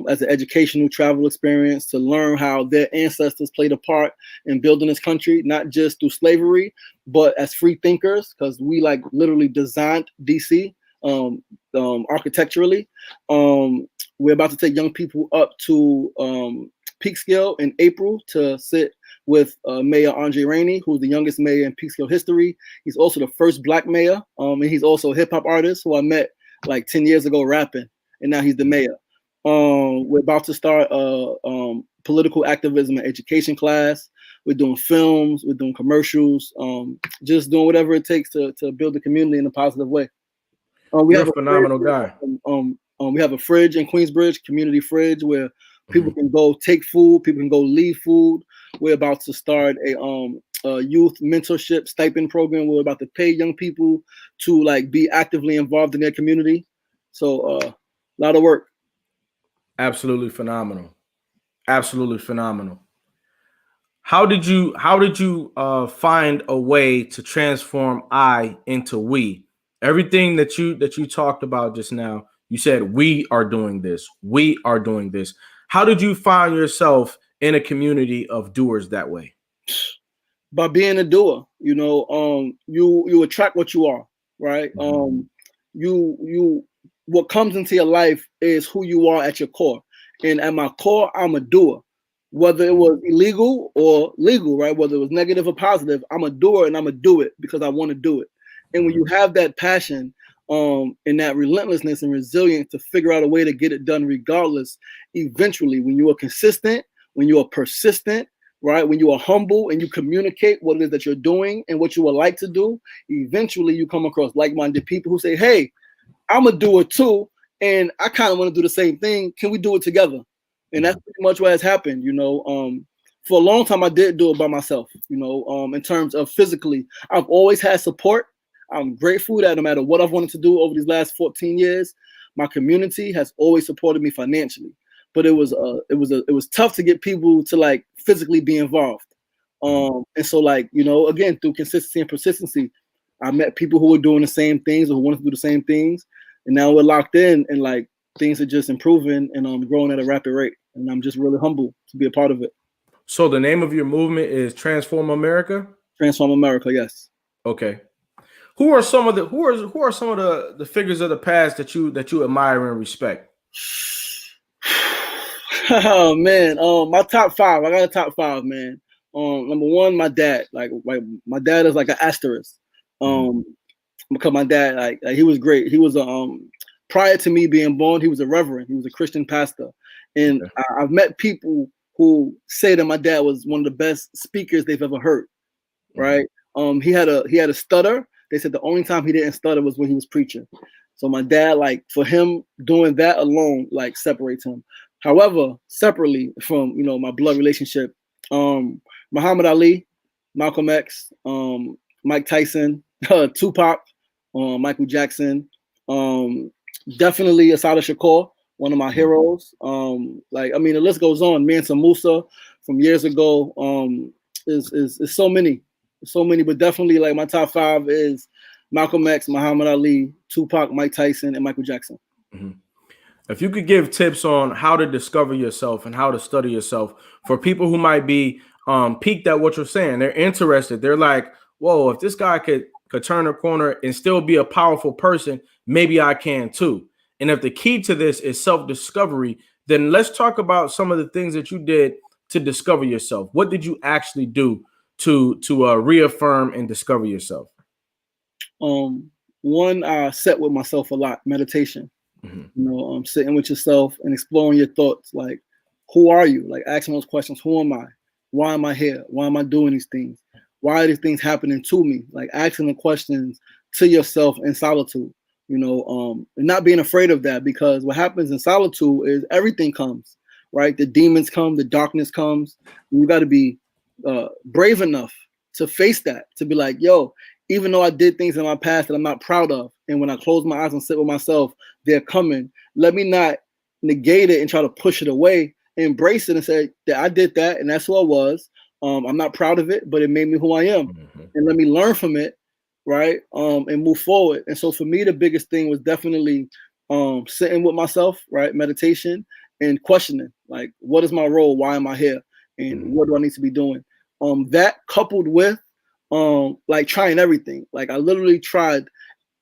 Speaker 1: as an educational travel experience to learn how their ancestors played a part in building this country, not just through slavery, but as free thinkers, because we like literally designed DC architecturally. We're about to take young people up to Peekskill in April to sit with Mayor Andre Rainey, who's the youngest mayor in Peekskill history. He's also the first Black mayor, and he's also a hip hop artist who I met like 10 years ago rapping, and now he's the mayor. We're about to start a political activism and education class. We're doing films, we're doing commercials, just doing whatever it takes to build the community in a positive way.
Speaker 2: You're a phenomenal guy.
Speaker 1: We have a fridge in Queensbridge, community fridge, where people can go take food, people can go leave food. We're about to start a youth mentorship stipend program. We're about to pay young people to like be actively involved in their community. So a lot of work.
Speaker 2: Absolutely phenomenal. Absolutely phenomenal. How did you find a way to transform I into we? Everything that you talked about just now, you said we are doing this. We are doing this. How did you find yourself in a community of doers that way?
Speaker 1: By being a doer, you attract what you are, right? What comes into your life is who you are at your core. And at my core, I'm a doer. Whether it was illegal or legal, right? Whether it was negative or positive, I'm a doer and I'm gonna do it because I want to do it. And when you have that passion, and that relentlessness and resilience to figure out a way to get it done regardless, eventually, when you are consistent, when you are persistent, right? When you are humble and you communicate what it is that you're doing and what you would like to do, eventually you come across like-minded people who say, hey, I'm a doer too, and I kind of want to do the same thing. Can we do it together? And that's pretty much what has happened. For a long time, I did do it by myself. In terms of physically, I've always had support. I'm grateful that no matter what I've wanted to do over these last 14 years, my community has always supported me financially. But it was tough to get people to like physically be involved. And so again, through consistency and persistency, I met people who were doing the same things or who wanted to do the same things. And now we're locked in and like things are just improving and growing at a rapid rate. And I'm just really humble to be a part of it.
Speaker 2: So the name of your movement is Transform America?
Speaker 1: Transform America, yes.
Speaker 2: Okay. Who are some of the figures of the past that you admire and respect?
Speaker 1: Oh man, my top five. I got a top five, man. Number one, my dad. Like my dad is like an asterisk. Because my dad, like he was great. He was prior to me being born, he was a reverend. He was a Christian pastor, and I've met people who say that my dad was one of the best speakers they've ever heard. Right? He had a stutter. They said the only time he didn't stutter was when he was preaching. So my dad, like for him doing that alone, like separates him. However, separately from my blood relationship, Muhammad Ali, Malcolm X, Mike Tyson, Tupac, Michael Jackson, definitely Asada Shakur, one of my heroes. The list goes on. Mansa Musa from years ago. Is so many, but definitely like my top five is Malcolm X, Muhammad Ali, Tupac, Mike Tyson, and Michael Jackson.
Speaker 2: If you could give tips on how to discover yourself and how to study yourself for people who might be piqued at what you're saying, they're interested. They're like, whoa, if this guy could turn a corner and still be a powerful person, maybe I can too. And if the key to this is self-discovery, then let's talk about some of the things that you did to discover yourself. What did you actually do to reaffirm and discover yourself?
Speaker 1: One, I sat with myself a lot, meditation.
Speaker 2: Mhm.
Speaker 1: You know, sitting with yourself and exploring your thoughts. Like, who are you? Like, asking those questions. Who am I? Why am I here? Why am I doing these things? Why are these things happening to me? Like, asking the questions to yourself in solitude. You know, and not being afraid of that, because what happens in solitude is everything comes, right? The demons come, the darkness comes. You got to be brave enough to face that, to be like, yo, even though I did things in my past that I'm not proud of, and when I close my eyes and sit with myself, they're coming. Let me not negate it and try to push it away. Embrace it and say that I did that and that's who I was. I'm not proud of it, but it made me who I am.
Speaker 2: Mm-hmm.
Speaker 1: And let me learn from it, right? And move forward. And so for me, the biggest thing was definitely sitting with myself, right? Meditation and questioning, like, what is my role? Why am I here? And what do I need to be doing? That coupled with like trying everything. Like, I literally tried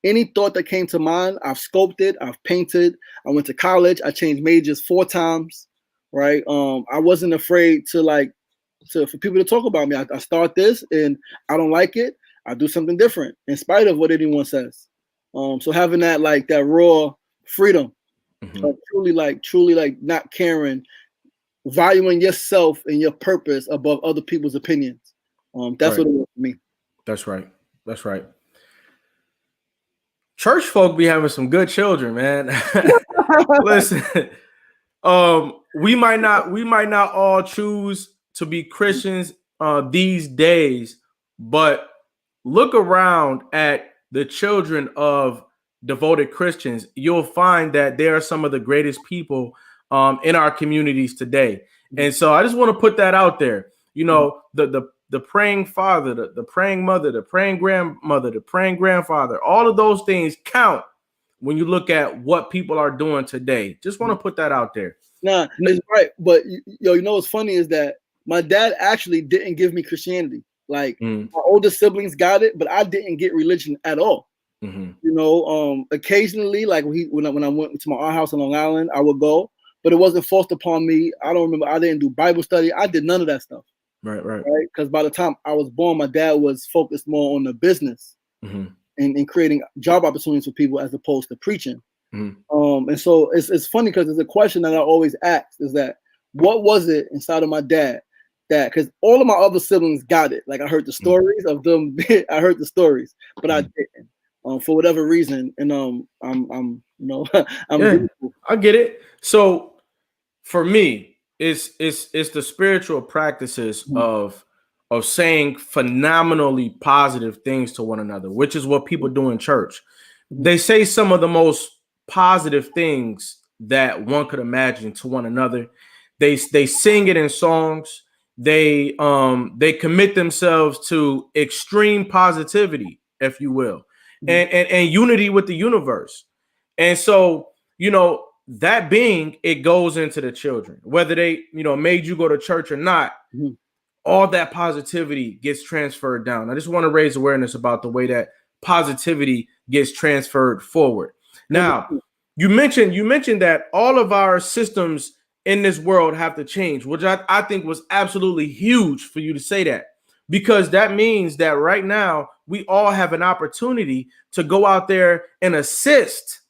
Speaker 1: any thought that came to mind. I've sculpted, I've painted, I went to college, I changed majors 4 times, right? I wasn't afraid for people to talk about me. I start this and I don't like it, I do something different in spite of what anyone says. So having that, like, that raw freedom, truly like not caring, valuing yourself and your purpose above other people's opinions. That's
Speaker 2: Right.
Speaker 1: what it was for me.
Speaker 2: That's right. That's right. Church folk be having some good children, man. Listen, we might not all choose to be Christians these days, but look around at the children of devoted Christians. You'll find that they are some of the greatest people in our communities today. And so I just want to put that out there. You know, the praying father, the praying mother, the praying grandmother, the praying grandfather, all of those things count when you look at what people are doing today. Just want to put that out there.
Speaker 1: Nah, it's right. But you know what's funny is that my dad actually didn't give me Christianity. Like, my older siblings got it, but I didn't get religion at all.
Speaker 2: Mm-hmm.
Speaker 1: You know, occasionally, like when I went to my aunt house in Long Island, I would go, but it wasn't forced upon me. I don't remember. I didn't do Bible study. I did none of that stuff.
Speaker 2: Right.
Speaker 1: Because by the time I was born, my dad was focused more on the business and creating job opportunities for people as opposed to preaching. And so it's funny because it's a question that I always ask, is that what was it inside of my dad that, because all of my other siblings got it. Like, I heard the stories of them. I heard the stories, but I didn't, for whatever reason. And I'm you know, grateful.
Speaker 2: I get it. So for me, it's the spiritual practices of saying phenomenally positive things to one another, which is what people do in church. They say some of the most positive things that one could imagine to one another. They sing it in songs. They commit themselves to extreme positivity, if you will, and unity with the universe. And so, you know, that being, it goes into the children, whether they, you know, made you go to church or not. All that positivity gets transferred down. I just want to raise awareness about the way that positivity gets transferred forward. Now, you mentioned that all of our systems in this world have to change, which I think was absolutely huge for you to say that, because that means that right now we all have an opportunity to go out there and assist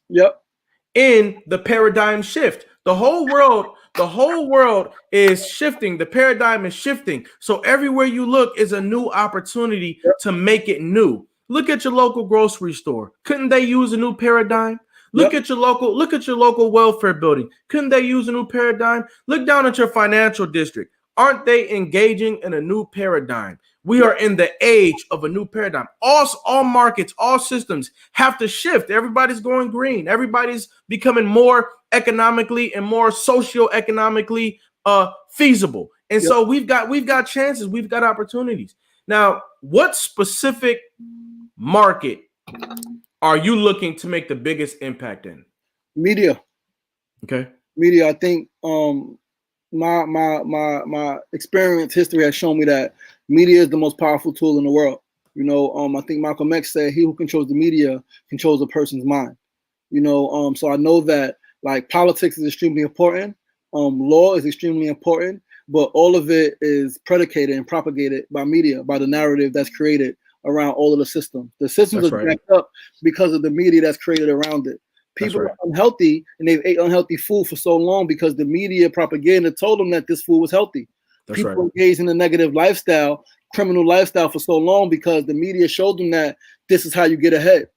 Speaker 2: in the paradigm shift. The whole world is shifting. The paradigm is shifting. So everywhere you look is a new opportunity to make it new. Look at your local grocery store. Couldn't they use a new paradigm? Look at your local welfare building. Couldn't they use a new paradigm? Look down at your financial district. Aren't they engaging in a new paradigm? We are in the age of a new paradigm. All markets, all systems have to shift. Everybody's going green. Everybody's becoming more economically and more socio-economically feasible. And so we've got chances. We've got opportunities. Now, what specific market are you looking to make the biggest impact in?
Speaker 1: Media.
Speaker 2: Okay.
Speaker 1: Media. I think my experience history has shown me that media is the most powerful tool in the world. You know, I think Malcolm X said, "He who controls the media controls a person's mind." You know, so I know that, like, politics is extremely important. Law is extremely important, but all of it is predicated and propagated by media, by the narrative that's created around all of the systems. The systems
Speaker 2: That's
Speaker 1: are
Speaker 2: right.
Speaker 1: jacked up because of the media that's created around it. People
Speaker 2: right.
Speaker 1: are unhealthy and they've ate unhealthy food for so long because the media propaganda told them that this food was healthy.
Speaker 2: That's
Speaker 1: People
Speaker 2: right.
Speaker 1: engaged in a negative lifestyle, criminal lifestyle for so long because the media showed them that this is how you get ahead,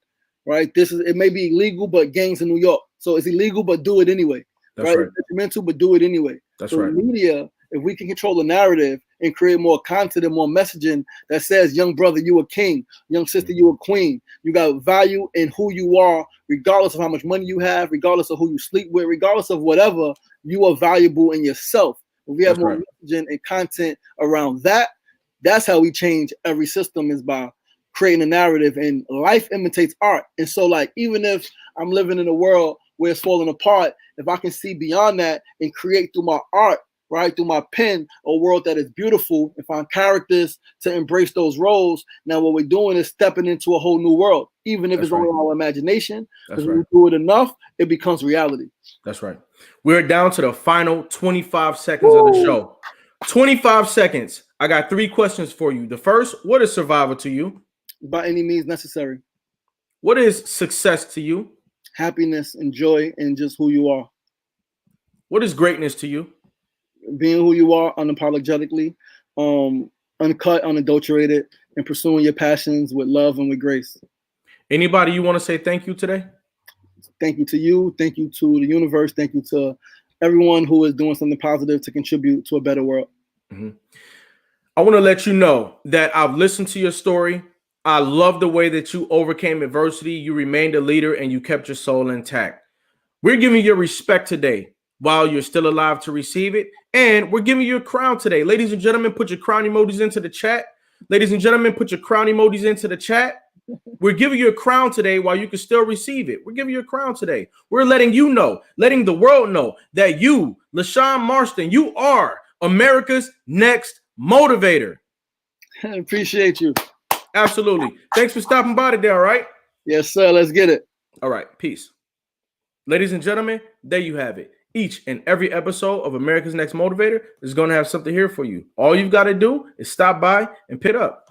Speaker 1: right? It may be illegal, but gangs in New York. So it's illegal, but do it anyway,
Speaker 2: That's
Speaker 1: right?
Speaker 2: right.
Speaker 1: It's detrimental, but do it anyway.
Speaker 2: That's
Speaker 1: So
Speaker 2: right.
Speaker 1: the media, if we can control the narrative and create more content and more messaging that says, young brother, you a king, young sister, you a queen, you got value in who you are, regardless of how much money you have, regardless of who you sleep with, regardless of whatever, you are valuable in yourself. If we have
Speaker 2: That's
Speaker 1: more
Speaker 2: right.
Speaker 1: messaging and content around that, that's how we change every system, is by creating a narrative. And life imitates art. And so, like, even if I'm living in a world where it's falling apart, if I can see beyond that and create through my art, right, through my pen, a world that is beautiful and find characters to embrace those roles, now what we're doing is stepping into a whole new world, even if
Speaker 2: That's
Speaker 1: it's only
Speaker 2: right.
Speaker 1: our imagination.
Speaker 2: That's
Speaker 1: Because when
Speaker 2: right.
Speaker 1: we do it enough, it becomes reality.
Speaker 2: That's right. We're down to the final 25 seconds of the show. 25 seconds. I got 3 questions for you. The first, what is survival to you?
Speaker 1: By any means necessary.
Speaker 2: What is success to you?
Speaker 1: Happiness and joy and just who you are.
Speaker 2: What is greatness to you?
Speaker 1: Being who you are unapologetically, uncut, unadulterated, and pursuing your passions with love and with grace.
Speaker 2: Anybody you want to say thank you today?
Speaker 1: Thank you to you. Thank you to the universe. Thank you to everyone who is doing something positive to contribute to a better world.
Speaker 2: Mm-hmm. I want to let you know that I've listened to your story. I love the way that you overcame adversity. You remained a leader and you kept your soul intact. We're giving you respect today while you're still alive to receive it. And we're giving you a crown today. Ladies and gentlemen, put your crown emojis into the chat. Ladies and gentlemen, put your crown emojis into the chat. We're giving you a crown today while you can still receive it. We're giving you a crown today. We're letting you know, letting the world know that you, Lashawn Marston, you are America's next motivator.
Speaker 1: Appreciate you.
Speaker 2: Absolutely. Thanks for stopping by today, all right?
Speaker 1: Yes, sir. Let's get it.
Speaker 2: All right. Peace. Ladies and gentlemen, there you have it. Each and every episode of America's Next Motivator is going to have something here for you. All you've got to do is stop by and pit up.